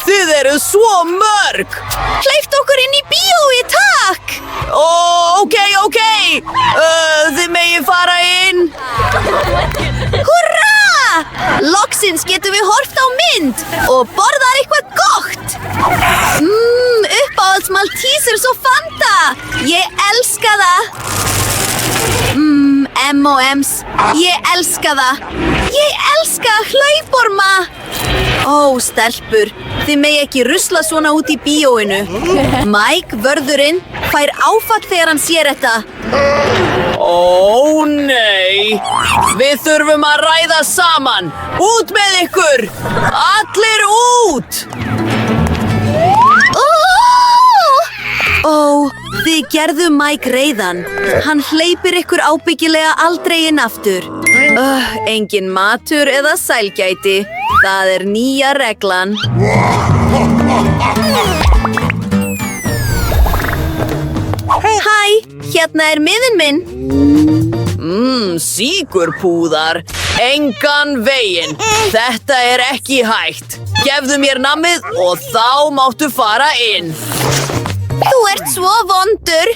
þið eru svo mörg! Hleypt okkur inn í bíói, takk! Ok. Þið megið fara inn. Húrra! Loksins getum við horft á mynd og borðað eitthvað gott. Uppáhalds Maltesers og Fanta. Ég elska það. M&M's. Ég elska það. Ég elska hlauporma. Stelpur, þið megi ekki rusla svona út í bíóinu. Mike, vörðurinn, fær áfall þegar hann sér þetta. Nei. Við þurfum að ræða saman. Út með ykkur! Allir út! Þið gerðu Mike reiðan. Hann hleypir ykkur ábyggilega aldrei inn aftur. Engin matur eða sælgæti. Það er nýja reglan. Hæ, hérna er miðinn minn. Síkurpúðar. Engan veginn. Þetta er ekki hægt. Gefðu mér nammið og þá máttu fara inn. Þú ert svo vondur.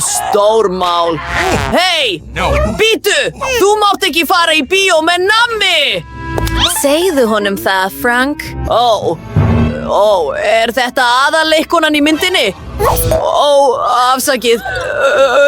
Stórmál. Hey, bíddu! Þú mátt ekki fara í bíó með nammi! Segðu honum það, Frank. Er þetta aðalleikkonan í myndinni? Afsakið.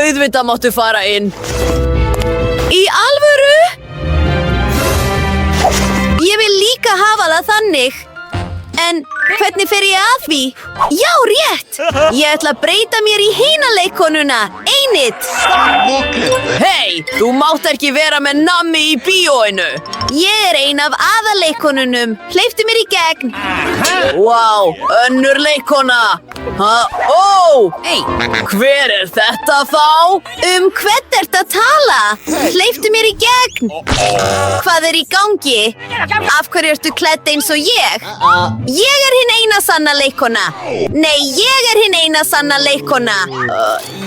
Auðvitað máttu fara inn. Í alvöru? Ég vil líka hafa það þannig. En hvernig fer ég að því? Já, rétt! Ég ætla að breyta mér í hina leikkonuna, Enid! Hey, þú mátt ekki vera með nammi í bíóinu! Ég er ein af aðaleikkonunum. Hleyptu mér í gegn. Vá, önnur leikkona! Hver er þetta þá? Hvern ertu að tala? Hleyptu mér í gegn. Hvað er í gangi? Af hverju ertu klædd eins og ég? Ég er hinn eina sanna leikkona. Nei, ég er hinn eina sanna leikkona.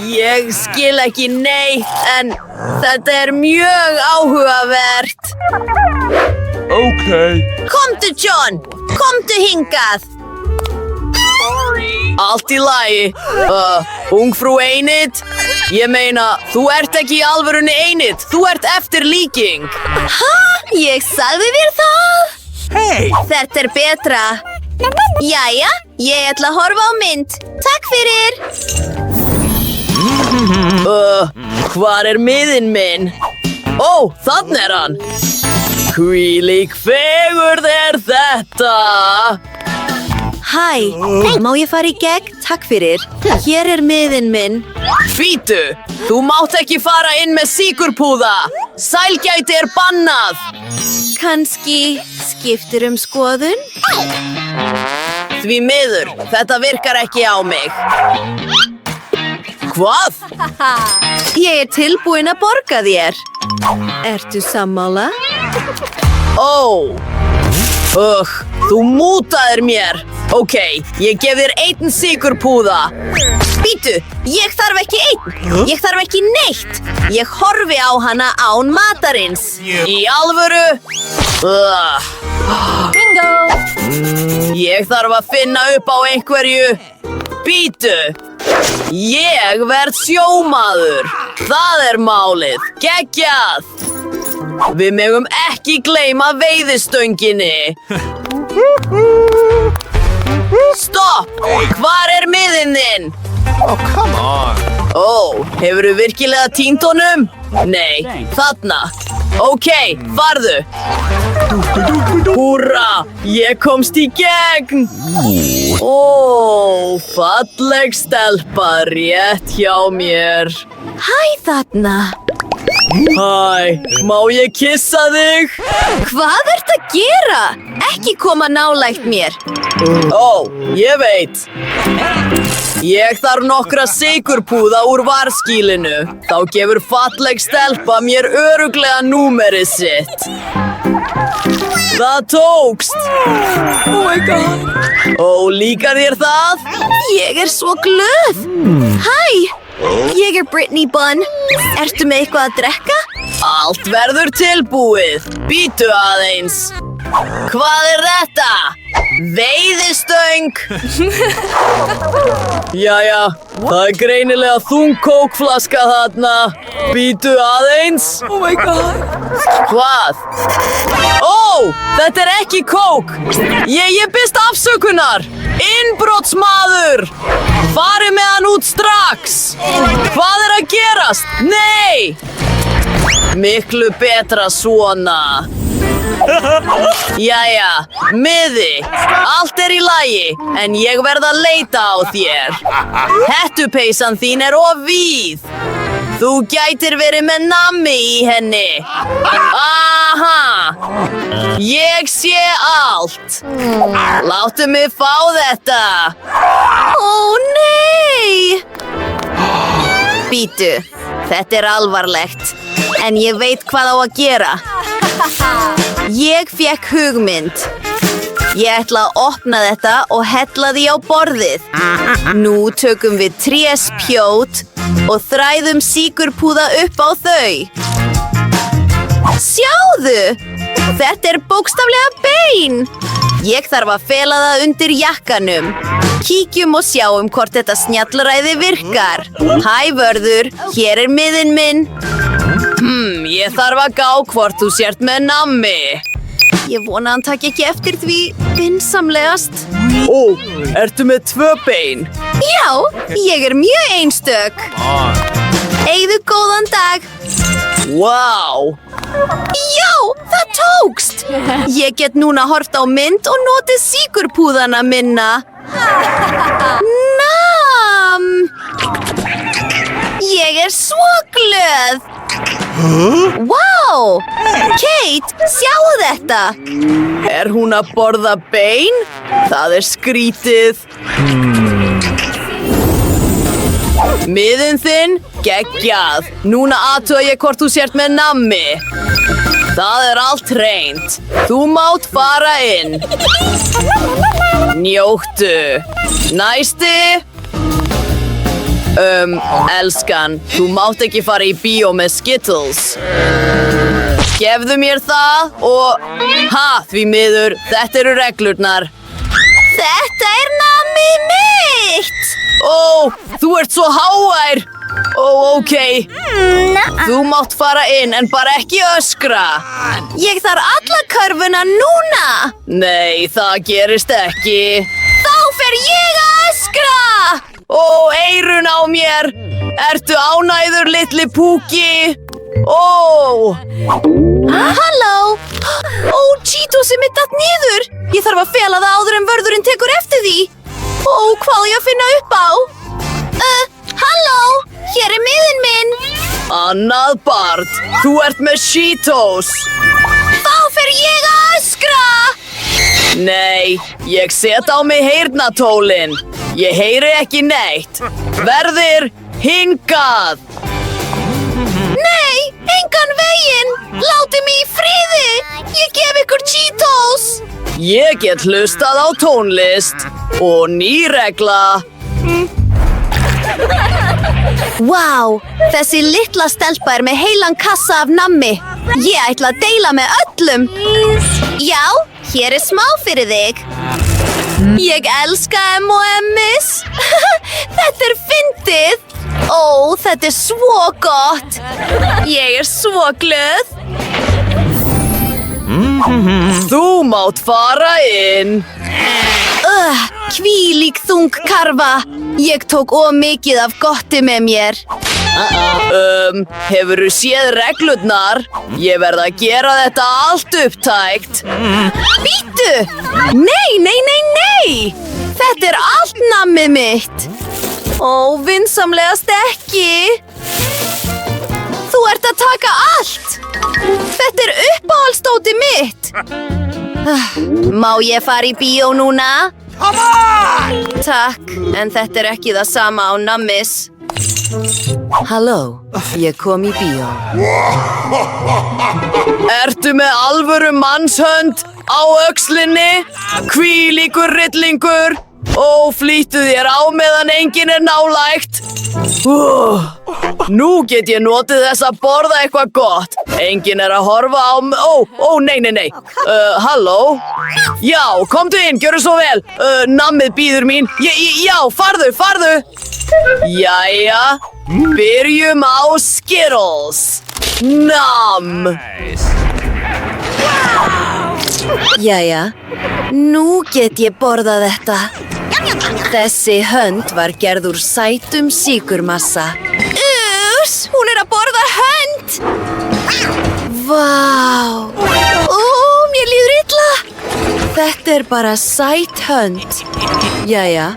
Ég skil ekki neitt, en þetta er mjög áhugavert. Komdu, John. Komdu hingað. Allt í lagi. Ungfrú Enid? Ég meina, þú ert ekki í alvörunni Enid. Þú ert eftirlíking. Ég sagði þér það. Þetta er betra. Jæja, ég ætla að horfa á mynd. Takk fyrir. Hvar er miðinn minn? Þarna er hann. Hvílík fegurð er þetta? Hæ, má ég fara í gegn? Takk fyrir. Hér er miðinn minn. Bíddu, þú mátt ekki fara inn með síkurpúða. Sælgæti er bannað. Kannski skiptir skoðun? Því miður, þetta virkar ekki á mig. Hvað? Ég er tilbúin að borga þér. Ertu sammála? Þú mútaðir mér. Ok, ég gef þér 1 sykurpúða. Bíddu, ég þarf ekki 1. Ég þarf ekki neitt. Ég horfi á hana án matarins. Í alvöru? Bingo! Ég þarf að finna upp á einhverju. Bíddu. Ég verð sjómaður. Það er málið. Geggjað. Við megum ekki gleyma veiðistönginni. Stopp! Hvar er miðinn þinn? Come on. Hefurðu virkilega týnt honum? Nei, þarna. Ok, farðu. Húrra, ég komst í gegn. Falleg stelpa rétt hjá mér. Hæ þarna. Hæ, má ég kissa þig? Hvað ertu að gera? Ekki koma nálægt mér. Ég veit. Ég þarf nokkra sykurpúða úr varskýlinu. Þá gefur falleg stelpa mér örugglega númerið sitt. Það tókst. Oh my god. Líkar þér það? Ég er svo glöð. Hæ, ég er Brittany Bunn. Ertu með eitthvað að drekka? Allt verður tilbúið. Bíddu aðeins. Hvað er þetta? Veiðistöng! Jæja, það er greinilega þung kókflaska þarna. Bíddu aðeins. Oh my god. Hvað? Ó, þetta er ekki kók. Ég bist afsökunar. Innbrotsmaður! Farið með hann út strax! Hvað er að gerast? Nei! Miklu betra svona. Jæja, miði, allt er í lagi, en ég verð að leita á þér. Hettupeysan þín er of víð. Þú gætir verið með nammi í henni. Aha! Ég sé allt. Láttu mig fá þetta. Ó, nei! Bíddu, þetta er alvarlegt, en ég veit hvað á að gera. Ég fékk hugmynd. Ég ætla að opna þetta og hella því á borðið. Nú tökum við tréspjót og þræðum sykurpúða upp á þau. Sjáðu! Þetta er bókstaflega bein! Ég þarf að fela það undir jakkanum. Kíkjum og sjáum hvort þetta snjallræði virkar. Hæ, vörður, hér er miðinn minn. Ég þarf að gá hvort þú sért með nammi. Ég vona hann taki ekki eftir því vinsamlegast. Ó, ertu með 2 bein? Já, ég er mjög einstök. Eigðu góðan dag. Vá! Já, það tókst. Ég get núna hort á mynd og notið sykurpúðana minna. Nam! Ég er svo glöð. Vá! Kate, sjáu þetta. Er hún að borða bein? Það er skrítið. Miðinn þinn, geggjað. Núna athuga ég hvort þú sért með nammi. Það er allt hreint. Þú mátt fara inn. Njóttu. Næsti. Elskan, þú mátt ekki fara í bíó með Skittles. Gefðu mér það og... því miður, þetta eru reglurnar. Þetta er nammi mitt. Ó, þú ert svo hávær. Ó, ok. Þú mátt fara inn en bara ekki öskra. Ég þarf alla körfuna núna. Nei, það gerist ekki. Þá fer ég að öskra. Ó, eyrun á mér. Ertu ánægður, litli púki? Ó. Halló. Ó, Cheetosið mitt datt niður. Ég þarf að fela það áður en vörðurinn tekur eftir því. Ó, hvað á ég að finna upp á? Halló, hér er miðinn minn. Annað barn, þú ert með Cheetos. Þá fer ég að öskra. Nei, ég set á mig heyrnartólin. Ég heyri ekki neitt. Verðir, hingað. Nei, engan veginn. Látið mig í friði. Ég gef ykkur Cheetos. Ég get hlustað á tónlist. Og ný regla. Vá, þessi litla stelpa er með heilan kassa af nammi. Ég ætla að deila með öllum. Já, hér er smá fyrir þig. Ég elska M&M's. Þetta er fyndið. Ó, þetta er svo gott. Ég er svo glöð. Þú mátt fara inn. Hvílík þung karfa. Ég tók of mikið af gotti með mér. Hefurðu séð reglurnar? Ég verð að gera þetta allt upptækt. Bíddu! Nei! Þetta er allt nammið mitt. Ó, vinsamlegast ekki. Þú ert að taka allt. Þetta er uppáhaldsdótið mitt. Má ég fara í bíó núna? Takk, en þetta er ekki það sama á nammis. Halló, ég kom í bíó. Ertu með alvöru mannshönd á öxlinni? Hvílíkur rillingur. Ó, flýttu þér á meðan enginn er nálægt. Nú get ég notið þess að borða eitthvað gott. Enginn er að horfa á mig. Nei. Halló? Já, komdu inn, gjörðu svo vel. Nammið bíður mín. Já, farðu. Jæja, byrjum á Skittles. Namm. Jæja, nú get ég borðað þetta. Þessi hönd var gerð úr sætum sykurmassa. Hún er að borða hönd! Vá! Mér líður illa! Þetta er bara sæt hönd. Jæja,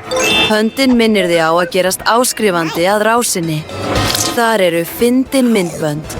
höndin minnir þig á að gerast áskrifandi að rásinni. Þar eru fyndin myndbönd.